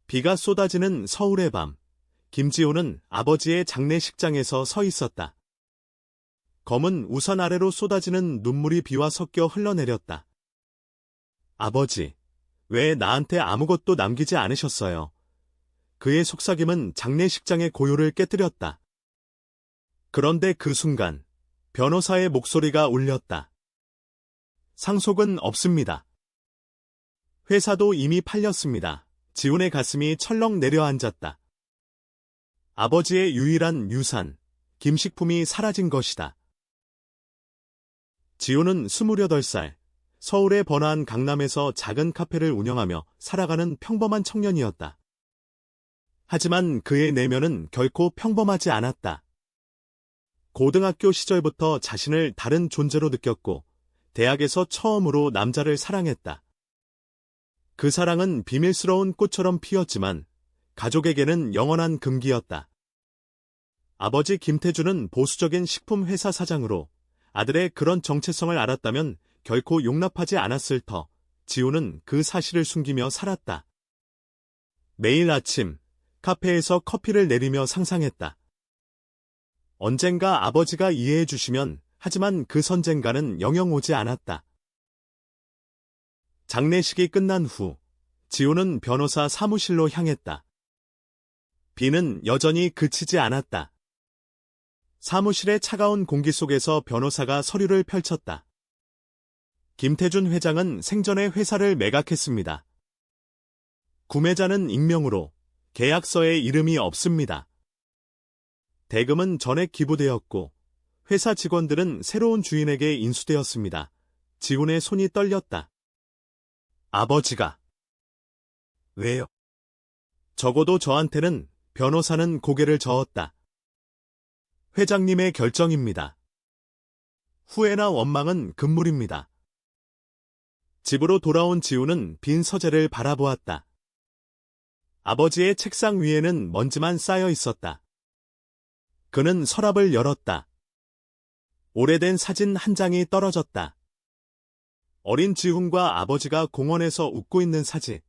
비가 쏟아지는 서울의 밤, 김지호는 아버지의 장례식장에서 서 있었다. 검은 우산 아래로 쏟아지는 눈물이 비와 섞여 흘러내렸다. 아버지, 왜 나한테 아무것도 남기지 않으셨어요? 그의 속삭임은 장례식장의 고요를 깨뜨렸다. 그런데 그 순간, 변호사의 목소리가 울렸다. 상속은 없습니다. 회사도 이미 팔렸습니다. 지훈의 가슴이 철렁 내려앉았다. 아버지의 유일한 유산, 김식품이 사라진 것이다. 지훈은 28살, 서울의 번화한 강남에서 작은 카페를 운영하며 살아가는 평범한 청년이었다. 하지만 그의 내면은 결코 평범하지 않았다. 고등학교 시절부터 자신을 다른 존재로 느꼈고, 대학에서 처음으로 남자를 사랑했다. 그 사랑은 비밀스러운 꽃처럼 피었지만 가족에게는 영원한 금기였다. 아버지 김태준은 보수적인 식품회사 사장으로 아들의 그런 정체성을 알았다면 결코 용납하지 않았을 터 지훈은 그 사실을 숨기며 살았다. 매일 아침 카페에서 커피를 내리며 상상했다. 언젠가 아버지가 이해해 주시면 하지만 그 선쟁가는 영영 오지 않았다. 장례식이 끝난 후 지훈은 변호사 사무실로 향했다. 비는 여전히 그치지 않았다. 사무실의 차가운 공기 속에서 변호사가 서류를 펼쳤다. 김태준 회장은 생전에 회사를 매각했습니다. 구매자는 익명으로 계약서에 이름이 없습니다. 대금은 전액 기부되었고 회사 직원들은 새로운 주인에게 인수되었습니다. 지훈의 손이 떨렸다. 아버지가. 왜요? 적어도 저한테는. 변호사는 고개를 저었다. 회장님의 결정입니다. 후회나 원망은 금물입니다. 집으로 돌아온 지훈은 빈 서재를 바라보았다. 아버지의 책상 위에는 먼지만 쌓여 있었다. 그는 서랍을 열었다. 오래된 사진 한 장이 떨어졌다. 어린 지훈과 아버지가 공원에서 웃고 있는 사진.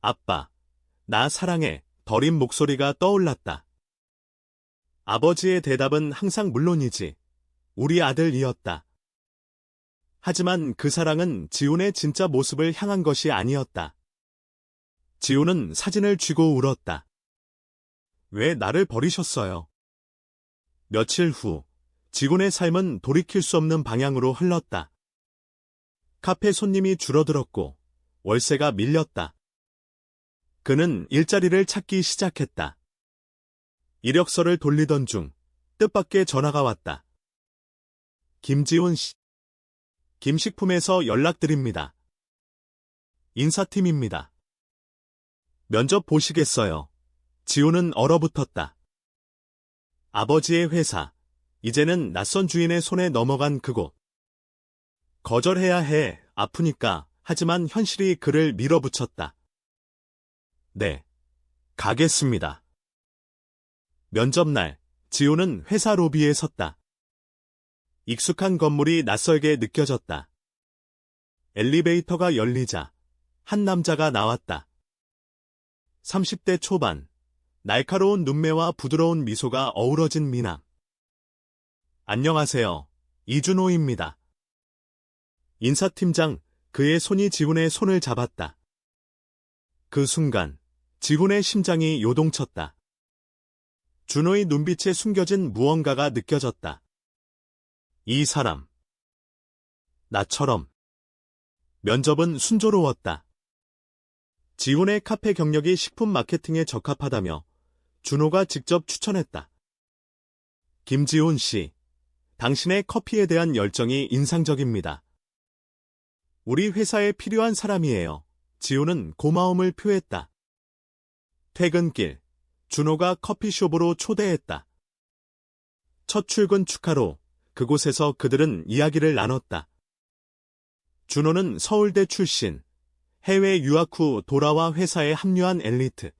아빠, 나 사랑해. 더린 목소리가 떠올랐다. 아버지의 대답은 항상 물론이지. 우리 아들이었다. 하지만 그 사랑은 지훈의 진짜 모습을 향한 것이 아니었다. 지훈은 사진을 쥐고 울었다. 왜 나를 버리셨어요? 며칠 후, 지훈의 삶은 돌이킬 수 없는 방향으로 흘렀다. 카페 손님이 줄어들었고, 월세가 밀렸다. 그는 일자리를 찾기 시작했다. 이력서를 돌리던 중 뜻밖의 전화가 왔다. 김지훈 씨. 김식품에서 연락드립니다. 인사팀입니다. 면접 보시겠어요? 지훈은 얼어붙었다. 아버지의 회사, 이제는 낯선 주인의 손에 넘어간 그곳. 거절해야 해, 아프니까. 하지만 현실이 그를 밀어붙였다. 네, 가겠습니다. 면접날, 지훈은 회사 로비에 섰다. 익숙한 건물이 낯설게 느껴졌다. 엘리베이터가 열리자 한 남자가 나왔다. 30대 초반, 날카로운 눈매와 부드러운 미소가 어우러진 미남. 안녕하세요, 이준호입니다. 인사팀장, 그의 손이 지훈의 손을 잡았다. 그 순간, 지훈의 심장이 요동쳤다. 준호의 눈빛에 숨겨진 무언가가 느껴졌다. 이 사람. 나처럼. 면접은 순조로웠다. 지훈의 카페 경력이 식품 마케팅에 적합하다며 준호가 직접 추천했다. 김지훈 씨, 당신의 커피에 대한 열정이 인상적입니다. 우리 회사에 필요한 사람이에요. 지훈은 고마움을 표했다. 퇴근길, 준호가 커피숍으로 초대했다. 첫 출근 축하로 그곳에서 그들은 이야기를 나눴다. 준호는 서울대 출신, 해외 유학 후 돌아와 회사에 합류한 엘리트.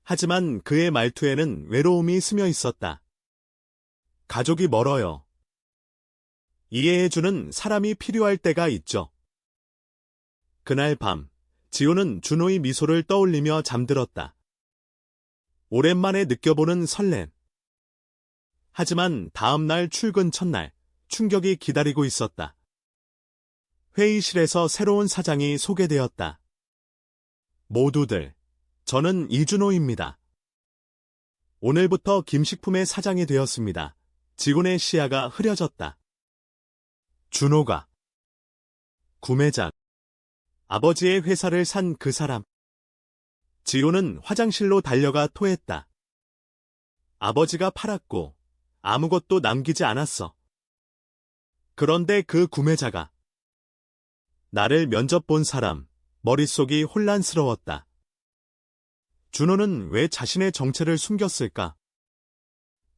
하지만 그의 말투에는 외로움이 스며 있었다. 가족이 멀어요. 이해해주는 사람이 필요할 때가 있죠. 그날 밤, 지호는 준호의 미소를 떠올리며 잠들었다. 오랜만에 느껴보는 설렘. 하지만 다음 날 출근 첫날, 충격이 기다리고 있었다. 회의실에서 새로운 사장이 소개되었다. 모두들, 저는 이준호입니다. 오늘부터 김식품의 사장이 되었습니다. 직원의 시야가 흐려졌다. 준호가 구매자, 아버지의 회사를 산 그 사람. 지호는 화장실로 달려가 토했다. 아버지가 팔았고 아무것도 남기지 않았어. 그런데 그 구매자가 나를 면접 본 사람, 머릿속이 혼란스러웠다. 준호는 왜 자신의 정체를 숨겼을까?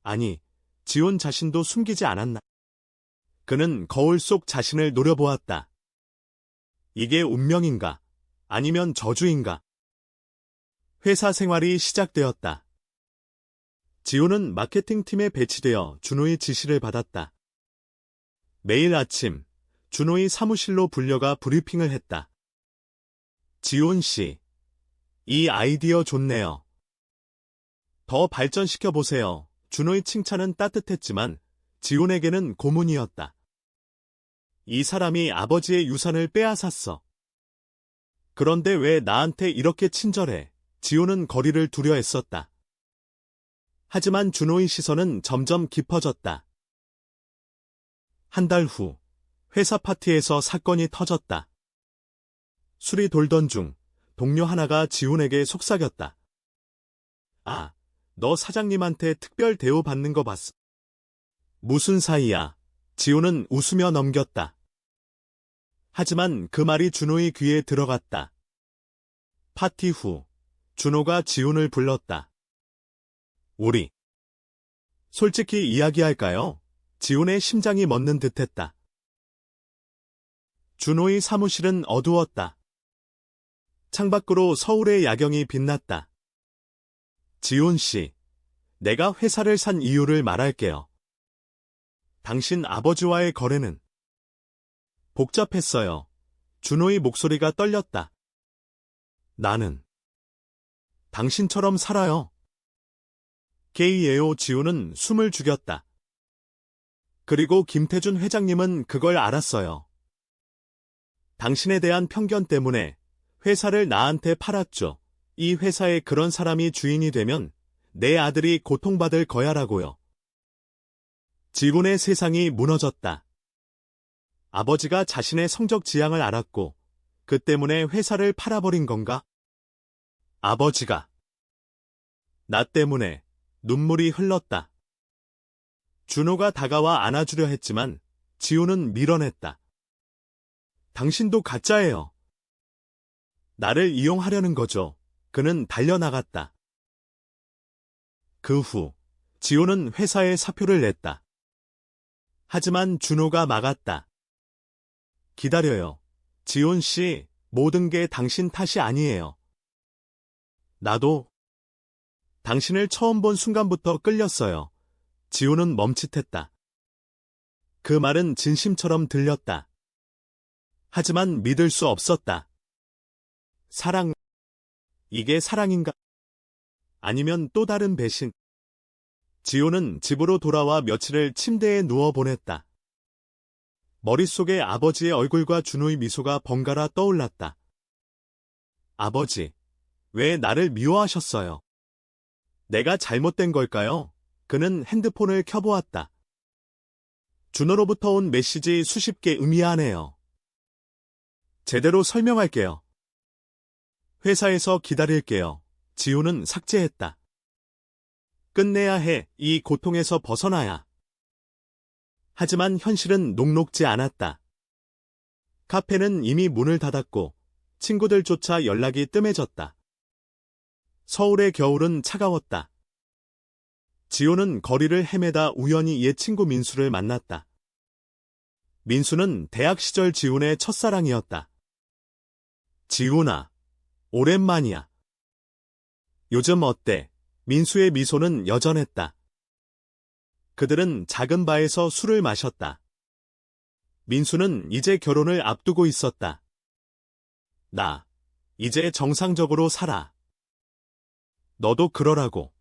아니, 지온 자신도 숨기지 않았나? 그는 거울 속 자신을 노려보았다. 이게 운명인가? 아니면 저주인가? 회사 생활이 시작되었다. 지호는 마케팅팀에 배치되어 준호의 지시를 받았다. 매일 아침, 준호의 사무실로 불려가 브리핑을 했다. 지온 씨, 이 아이디어 좋네요. 더 발전시켜보세요. 준호의 칭찬은 따뜻했지만 지온에게는 고문이었다. 이 사람이 아버지의 유산을 빼앗았어. 그런데 왜 나한테 이렇게 친절해? 지호는 거리를 두려 했었다. 하지만 준호의 시선은 점점 깊어졌다. 한 달 후, 회사 파티에서 사건이 터졌다. 술이 돌던 중 동료 하나가 지훈에게 속삭였다. 아, 너 사장님한테 특별 대우 받는 거 봤어. 무슨 사이야? 지훈은 웃으며 넘겼다. 하지만 그 말이 준호의 귀에 들어갔다. 파티 후, 준호가 지훈을 불렀다. 우리 솔직히 이야기할까요? 지훈의 심장이 멎는 듯했다. 준호의 사무실은 어두웠다. 창밖으로 서울의 야경이 빛났다. 지훈 씨, 내가 회사를 산 이유를 말할게요. 당신 아버지와의 거래는 복잡했어요. 준호의 목소리가 떨렸다. 나는 당신처럼 살아요. 게이예요. 지훈은 숨을 죽였다. 그리고 김태준 회장님은 그걸 알았어요. 당신에 대한 편견 때문에 회사를 나한테 팔았죠. 이 회사에 그런 사람이 주인이 되면 내 아들이 고통받을 거야라고요. 지훈의 세상이 무너졌다. 아버지가 자신의 성적 지향을 알았고 그 때문에 회사를 팔아버린 건가? 아버지가 나 때문에 눈물이 흘렀다. 준호가 다가와 안아주려 했지만 지훈은 밀어냈다. 당신도 가짜예요. 나를 이용하려는 거죠. 그는 달려나갔다. 그 후 지훈은 회사에 사표를 냈다. 하지만 준호가 막았다. 기다려요. 지훈 씨, 모든 게 당신 탓이 아니에요. 나도 당신을 처음 본 순간부터 끌렸어요. 지훈은 멈칫했다. 그 말은 진심처럼 들렸다. 하지만 믿을 수 없었다. 사랑, 이게 사랑인가? 아니면 또 다른 배신? 지호는 집으로 돌아와 며칠을 침대에 누워 보냈다. 머릿속에 아버지의 얼굴과 준호의 미소가 번갈아 떠올랐다. 아버지, 왜 나를 미워하셨어요? 내가 잘못된 걸까요? 그는 핸드폰을 켜보았다. 준호로부터 온 메시지 수십 개 의미하네요. 제대로 설명할게요. 회사에서 기다릴게요. 지훈은 삭제했다. 끝내야 해. 이 고통에서 벗어나야. 하지만 현실은 녹록지 않았다. 카페는 이미 문을 닫았고 친구들조차 연락이 뜸해졌다. 서울의 겨울은 차가웠다. 지호는 거리를 헤매다 우연히 옛 친구 민수를 만났다. 민수는 대학 시절 지훈의 첫사랑이었다. 지훈아, 오랜만이야. 요즘 어때? 민수의 미소는 여전했다. 그들은 작은 바에서 술을 마셨다. 민수는 이제 결혼을 앞두고 있었다. 나, 이제 정상적으로 살아. 너도 그러라고.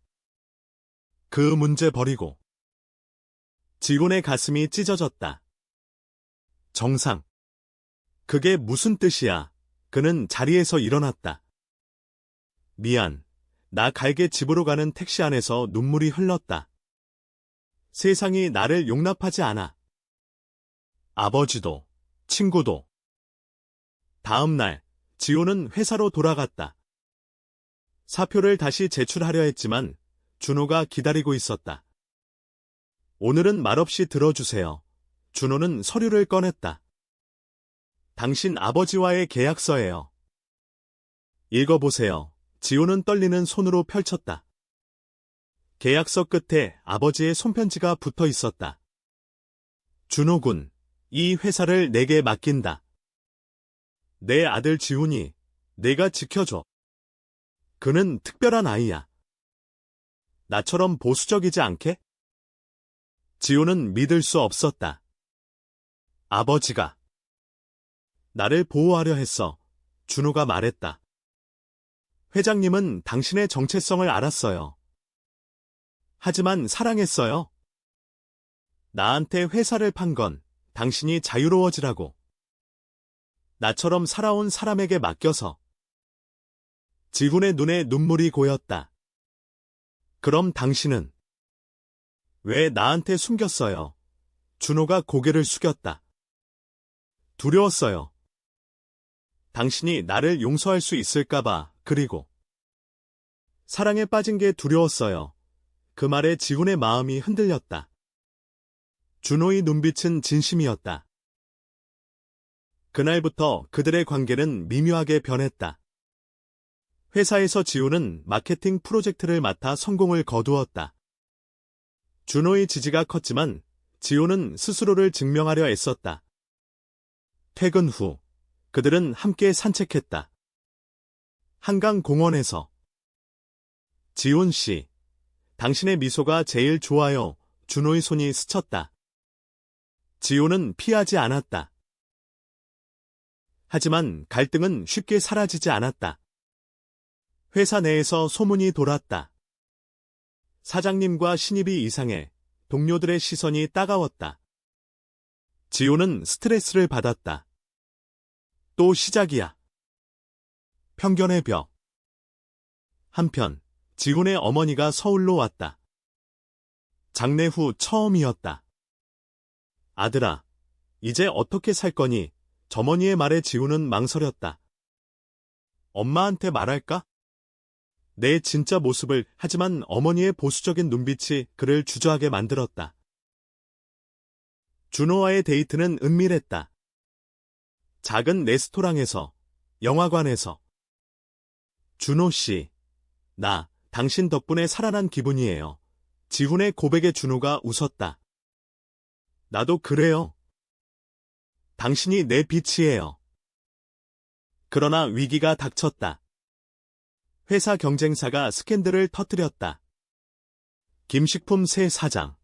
그 문제 버리고. 지훈의 가슴이 찢어졌다. 정상. 그게 무슨 뜻이야? 그는 자리에서 일어났다. 미안. 나 갈게. 집으로 가는 택시 안에서 눈물이 흘렀다. 세상이 나를 용납하지 않아. 아버지도, 친구도. 다음 날, 지호는 회사로 돌아갔다. 사표를 다시 제출하려 했지만 준호가 기다리고 있었다. 오늘은 말없이 들어주세요. 준호는 서류를 꺼냈다. 당신 아버지와의 계약서예요. 읽어보세요. 지호는 떨리는 손으로 펼쳤다. 계약서 끝에 아버지의 손편지가 붙어 있었다. 준호군, 이 회사를 내게 맡긴다. 내 아들 지훈이 내가 지켜줘. 그는 특별한 아이야. 나처럼 보수적이지 않게? 지호는 믿을 수 없었다. 아버지가 나를 보호하려 했어. 준호가 말했다. 회장님은 당신의 정체성을 알았어요. 하지만 사랑했어요. 나한테 회사를 판 건 당신이 자유로워지라고. 나처럼 살아온 사람에게 맡겨서. 지훈의 눈에 눈물이 고였다. 그럼 당신은 왜 나한테 숨겼어요? 준호가 고개를 숙였다. 두려웠어요. 당신이 나를 용서할 수 있을까봐. 그리고 사랑에 빠진 게 두려웠어요. 그 말에 지훈의 마음이 흔들렸다. 준호의 눈빛은 진심이었다. 그날부터 그들의 관계는 미묘하게 변했다. 회사에서 지훈은 마케팅 프로젝트를 맡아 성공을 거두었다. 준호의 지지가 컸지만 지훈은 스스로를 증명하려 애썼다. 퇴근 후 그들은 함께 산책했다. 한강 공원에서. 지훈 씨, 당신의 미소가 제일 좋아요. 준호의 손이 스쳤다. 지훈은 피하지 않았다. 하지만 갈등은 쉽게 사라지지 않았다. 회사 내에서 소문이 돌았다. 사장님과 신입이 이상해. 동료들의 시선이 따가웠다. 지훈은 스트레스를 받았다. 또 시작이야. 편견의 벽. 한편 지훈의 어머니가 서울로 왔다. 장례 후 처음이었다. 아들아, 이제 어떻게 살 거니? 저머니의 말에 지훈은 망설였다. 엄마한테 말할까? 내 진짜 모습을. 하지만 어머니의 보수적인 눈빛이 그를 주저하게 만들었다. 준호와의 데이트는 은밀했다. 작은 레스토랑에서, 영화관에서. 준호 씨, 나 당신 덕분에 살아난 기분이에요. 지훈의 고백에 준호가 웃었다. 나도 그래요. 당신이 내 빛이에요. 그러나 위기가 닥쳤다. 회사 경쟁사가 스캔들을 터뜨렸다. 김식품 새 사장,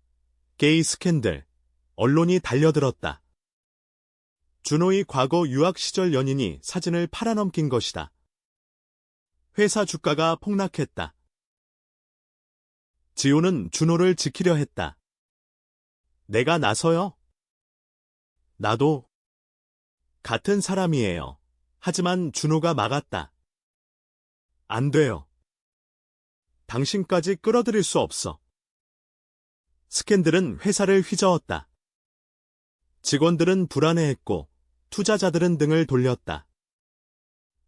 게이 스캔들, 언론이 달려들었다. 준호의 과거 유학 시절 연인이 사진을 팔아넘긴 것이다. 회사 주가가 폭락했다. 지호는 준호를 지키려 했다. 내가 나서요? 나도 같은 사람이에요. 하지만 준호가 막았다. 안 돼요. 당신까지 끌어들일 수 없어. 스캔들은 회사를 휘저었다. 직원들은 불안해했고 투자자들은 등을 돌렸다.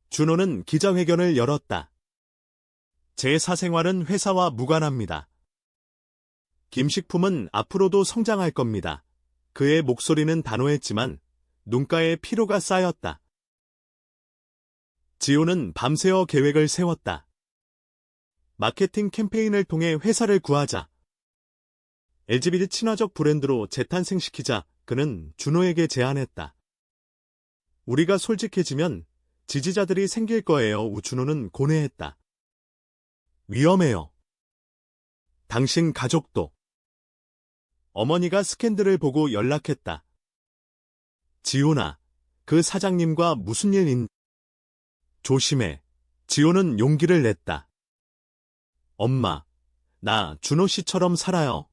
준호는 기자회견을 열었다. 제 사생활은 회사와 무관합니다. 김식품은 앞으로도 성장할 겁니다. 그의 목소리는 단호했지만 눈가에 피로가 쌓였다. 지호는 밤새워 계획을 세웠다. 마케팅 캠페인을 통해 회사를 구하자. LGBT 친화적 브랜드로 재탄생시키자. 그는 준호에게 제안했다. 우리가 솔직해지면 지지자들이 생길 거예요. 준호는 고뇌했다. 위험해요. 당신 가족도. 어머니가 스캔들을 보고 연락했다. 지훈아, 그 사장님과 무슨 일 조심해. 지호는 용기를 냈다. 엄마, 나 준호 씨처럼 살아요.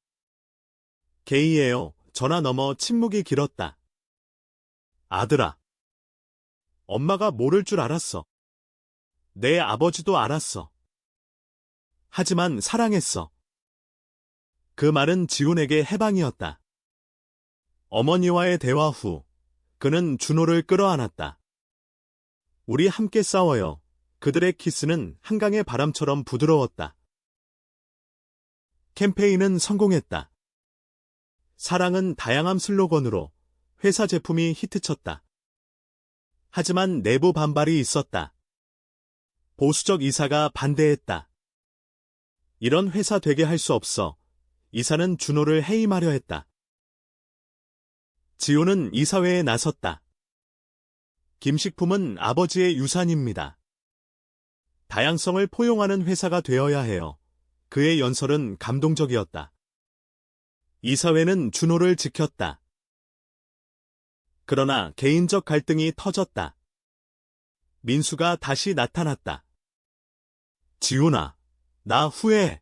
게이예요. 전화 너머 침묵이 길었다. 아들아. 엄마가 모를 줄 알았어. 내 아버지도 알았어. 하지만 사랑했어. 그 말은 지훈에게 해방이었다. 어머니와의 대화 후 그는 준호를 끌어안았다. 우리 함께 싸워요. 그들의 키스는 한강의 바람처럼 부드러웠다. 캠페인은 성공했다. 사랑은 다양한 슬로건으로 회사 제품이 히트쳤다. 하지만 내부 반발이 있었다. 보수적 이사가 반대했다. 이런 회사 되게 할 수 없어. 이사는 준호를 해임하려 했다. 지호는 이사회에 나섰다. 김식품은 아버지의 유산입니다. 다양성을 포용하는 회사가 되어야 해요. 그의 연설은 감동적이었다. 이사회는 준호를 지켰다. 그러나 개인적 갈등이 터졌다. 민수가 다시 나타났다. 지훈아, 나 후회해.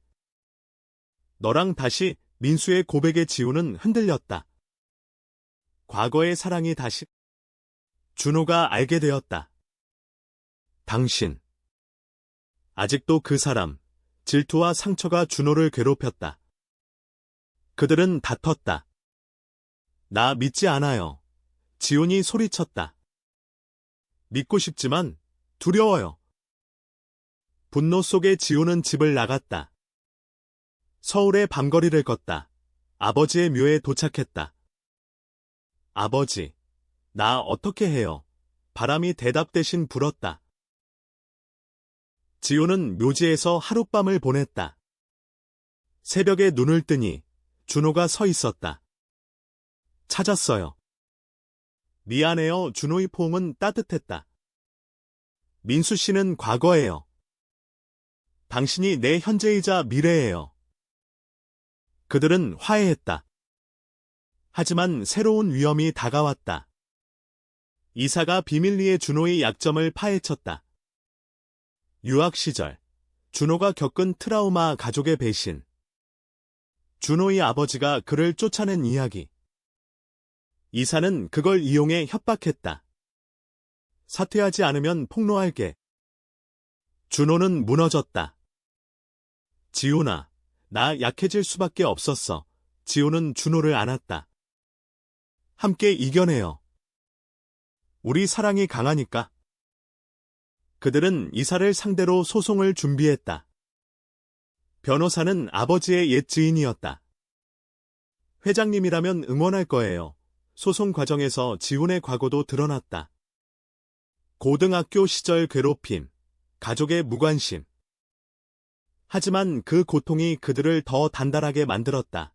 너랑 다시. 민수의 고백에 지훈은 흔들렸다. 과거의 사랑이 다시. 준호가 알게 되었다. 당신. 아직도 그 사람, 질투와 상처가 준호를 괴롭혔다. 그들은 다퉜다. 나 믿지 않아요. 지훈이 소리쳤다. 믿고 싶지만 두려워요. 분노 속에 지훈은 집을 나갔다. 서울의 밤거리를 걷다. 아버지의 묘에 도착했다. 아버지, 나 어떻게 해요? 바람이 대답 대신 불었다. 지훈은 묘지에서 하룻밤을 보냈다. 새벽에 눈을 뜨니 준호가 서 있었다. 찾았어요. 미안해요. 준호의 포옹은 따뜻했다. 민수 씨는 과거예요. 당신이 내 현재이자 미래예요. 그들은 화해했다. 하지만 새로운 위험이 다가왔다. 이사가 비밀리에 준호의 약점을 파헤쳤다. 유학 시절, 준호가 겪은 트라우마, 가족의 배신. 준호의 아버지가 그를 쫓아낸 이야기. 이사는 그걸 이용해 협박했다. 사퇴하지 않으면 폭로할게. 준호는 무너졌다. 지훈아, 나 약해질 수밖에 없었어. 지훈은 준호를 안았다. 함께 이겨내요. 우리 사랑이 강하니까. 그들은 이사를 상대로 소송을 준비했다. 변호사는 아버지의 옛 지인이었다. 회장님이라면 응원할 거예요. 소송 과정에서 지훈의 과거도 드러났다. 고등학교 시절 괴롭힘, 가족의 무관심. 하지만 그 고통이 그들을 더 단단하게 만들었다.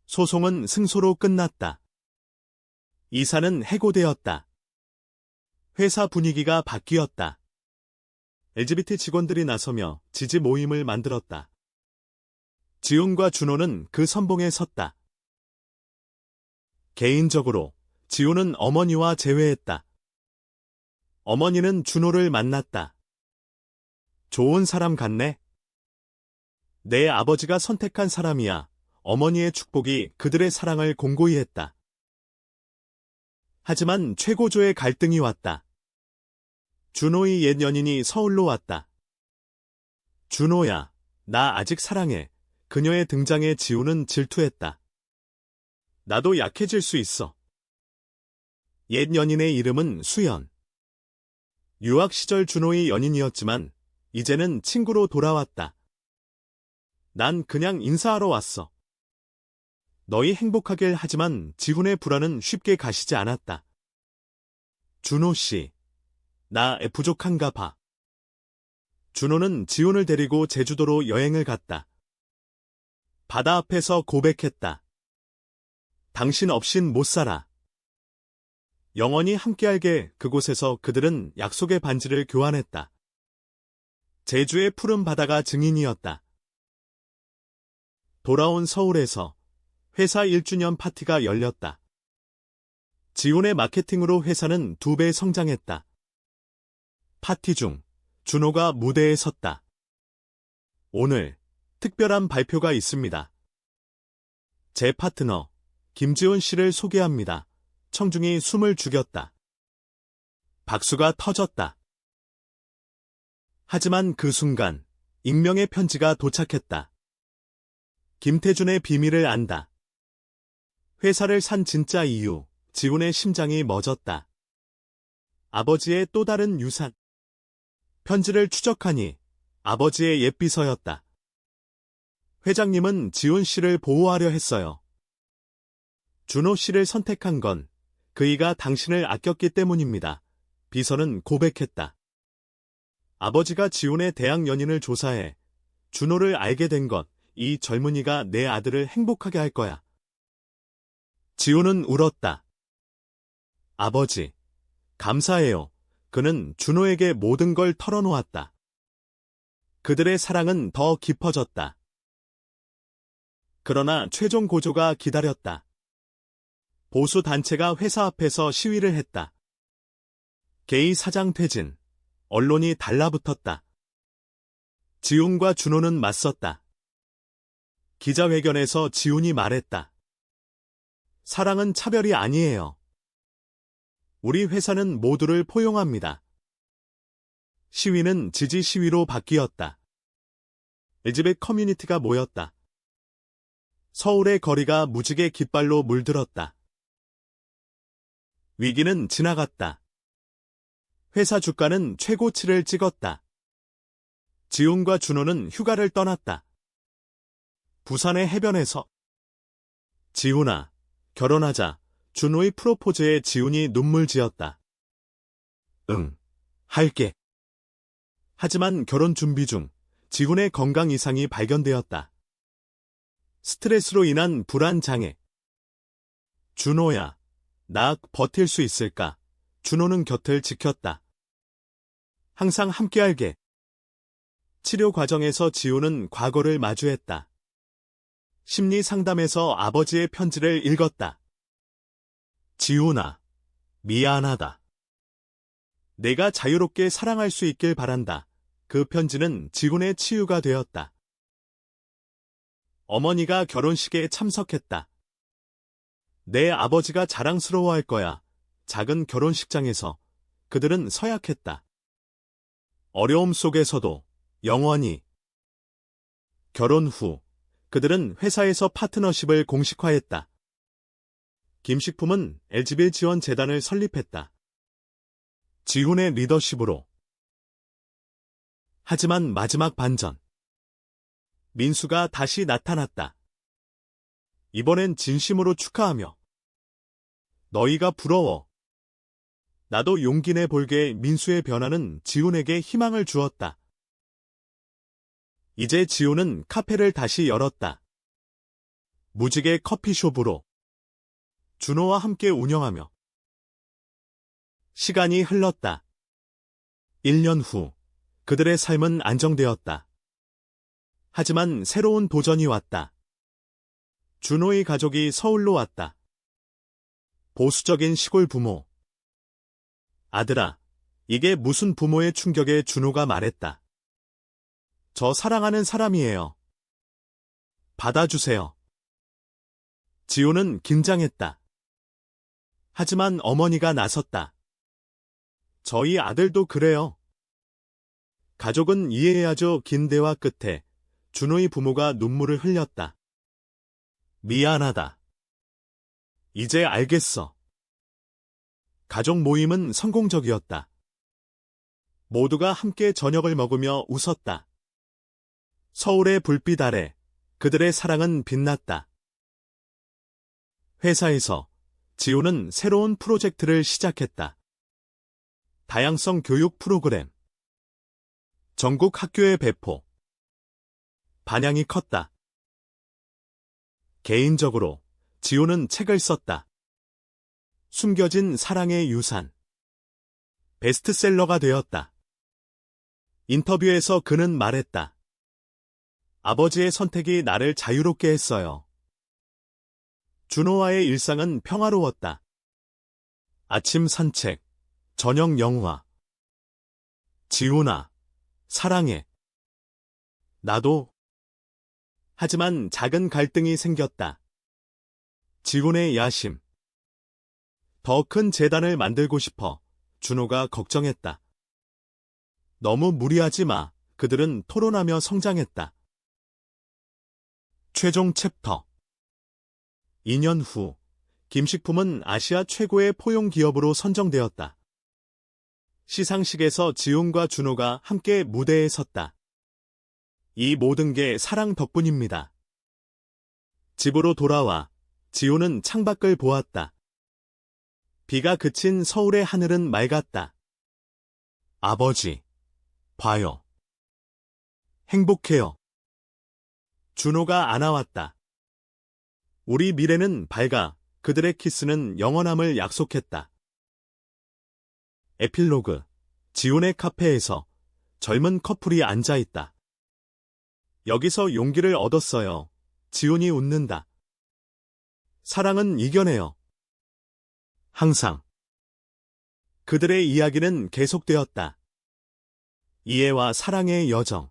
소송은 승소로 끝났다. 이사는 해고되었다. 회사 분위기가 바뀌었다. LGBT 직원들이 나서며 지지 모임을 만들었다. 지훈과 준호는 그 선봉에 섰다. 개인적으로 지훈은 어머니와 재회했다. 어머니는 준호를 만났다. 좋은 사람 같네. 내 아버지가 선택한 사람이야. 어머니의 축복이 그들의 사랑을 공고히 했다. 하지만 최고조의 갈등이 왔다. 준호의 옛 연인이 서울로 왔다. 준호야, 나 아직 사랑해. 그녀의 등장에 지훈은 질투했다. 나도 약해질 수 있어. 옛 연인의 이름은 수연. 유학 시절 준호의 연인이었지만 이제는 친구로 돌아왔다. 난 그냥 인사하러 왔어. 너희 행복하길. 하지만 지훈의 불안은 쉽게 가시지 않았다. 준호 씨, 나 부족한가 봐. 준호는 지훈을 데리고 제주도로 여행을 갔다. 바다 앞에서 고백했다. 당신 없인 못 살아. 영원히 함께할게. 그곳에서 그들은 약속의 반지를 교환했다. 제주의 푸른 바다가 증인이었다. 돌아온 서울에서 회사 1주년 파티가 열렸다. 지훈의 마케팅으로 회사는 2배 성장했다. 파티 중 준호가 무대에 섰다. 오늘 특별한 발표가 있습니다. 제 파트너 김지훈 씨를 소개합니다. 청중이 숨을 죽였다. 박수가 터졌다. 하지만 그 순간 익명의 편지가 도착했다. 김태준의 비밀을 안다. 회사를 산 진짜 이유, 지훈의 심장이 멎었다. 아버지의 또 다른 유산. 편지를 추적하니 아버지의 옛비서였다. 회장님은 지훈 씨를 보호하려 했어요. 준호 씨를 선택한 건 그이가 당신을 아꼈기 때문입니다. 비서는 고백했다. 아버지가 지훈의 대학 연인을 조사해 준호를 알게 된 것, 이 젊은이가 내 아들을 행복하게 할 거야. 지훈은 울었다. 아버지, 감사해요. 그는 준호에게 모든 걸 털어놓았다. 그들의 사랑은 더 깊어졌다. 그러나 최종 고조가 기다렸다. 보수 단체가 회사 앞에서 시위를 했다. 게이 사장 퇴진, 언론이 달라붙었다. 지훈과 준호는 맞섰다. 기자회견에서 지훈이 말했다. 사랑은 차별이 아니에요. 우리 회사는 모두를 포용합니다. 시위는 지지 시위로 바뀌었다. 엘지벳 커뮤니티가 모였다. 서울의 거리가 무지개 깃발로 물들었다. 위기는 지나갔다. 회사 주가는 최고치를 찍었다. 지훈과 준호는 휴가를 떠났다. 부산의 해변에서 지훈아, 결혼하자. 준호의 프로포즈에 지훈이 눈물 지었다. 응, 할게. 하지만 결혼 준비 중 지훈의 건강 이상이 발견되었다. 스트레스로 인한 불안 장애. 준호야, 나 버틸 수 있을까? 준호는 곁을 지켰다. 항상 함께할게. 치료 과정에서 지훈은 과거를 마주했다. 심리 상담에서 아버지의 편지를 읽었다. 지훈아, 미안하다. 내가 자유롭게 사랑할 수 있길 바란다. 그 편지는 지훈의 치유가 되었다. 어머니가 결혼식에 참석했다. 내 아버지가 자랑스러워할 거야. 작은 결혼식장에서 그들은 서약했다. 어려움 속에서도 영원히. 결혼 후 그들은 회사에서 파트너십을 공식화했다. 김식품은 엘지빌 지원 재단을 설립했다. 지훈의 리더십으로. 하지만 마지막 반전. 민수가 다시 나타났다. 이번엔 진심으로 축하하며. 너희가 부러워. 나도 용기 내 볼게. 민수의 변화는 지훈에게 희망을 주었다. 이제 지훈은 카페를 다시 열었다. 무지개 커피숍으로. 준호와 함께 운영하며. 시간이 흘렀다. 1년 후 그들의 삶은 안정되었다. 하지만 새로운 도전이 왔다. 준호의 가족이 서울로 왔다. 보수적인 시골 부모. 아들아, 이게 무슨 부모의 충격에 준호가 말했다. 저 사랑하는 사람이에요. 받아주세요. 지훈은 긴장했다. 하지만 어머니가 나섰다. 저희 아들도 그래요. 가족은 이해해야죠. 긴 대화 끝에 준호의 부모가 눈물을 흘렸다. 미안하다. 이제 알겠어. 가족 모임은 성공적이었다. 모두가 함께 저녁을 먹으며 웃었다. 서울의 불빛 아래 그들의 사랑은 빛났다. 회사에서 지훈은 새로운 프로젝트를 시작했다. 다양성 교육 프로그램. 전국 학교에 배포. 반향이 컸다. 개인적으로 지훈은 책을 썼다. 숨겨진 사랑의 유산. 베스트셀러가 되었다. 인터뷰에서 그는 말했다. 아버지의 선택이 나를 자유롭게 했어요. 준호와의 일상은 평화로웠다. 아침 산책, 저녁 영화. 지훈아, 사랑해. 나도. 하지만 작은 갈등이 생겼다. 지훈의 야심. 더 큰 재단을 만들고 싶어 준호가 걱정했다. 너무 무리하지 마. 그들은 토론하며 성장했다. 최종 챕터. 2년 후, 김식품은 아시아 최고의 포용 기업으로 선정되었다. 시상식에서 지훈과 준호가 함께 무대에 섰다. 이 모든 게 사랑 덕분입니다. 집으로 돌아와 지훈은 창밖을 보았다. 비가 그친 서울의 하늘은 맑았다. 아버지, 봐요. 행복해요. 준호가 안아왔다. 우리 미래는 밝아. 그들의 키스는 영원함을 약속했다. 에필로그. 지훈의 카페에서 젊은 커플이 앉아있다. 여기서 용기를 얻었어요. 지훈이 웃는다. 사랑은 이겨내요. 항상. 그들의 이야기는 계속되었다. 이해와 사랑의 여정.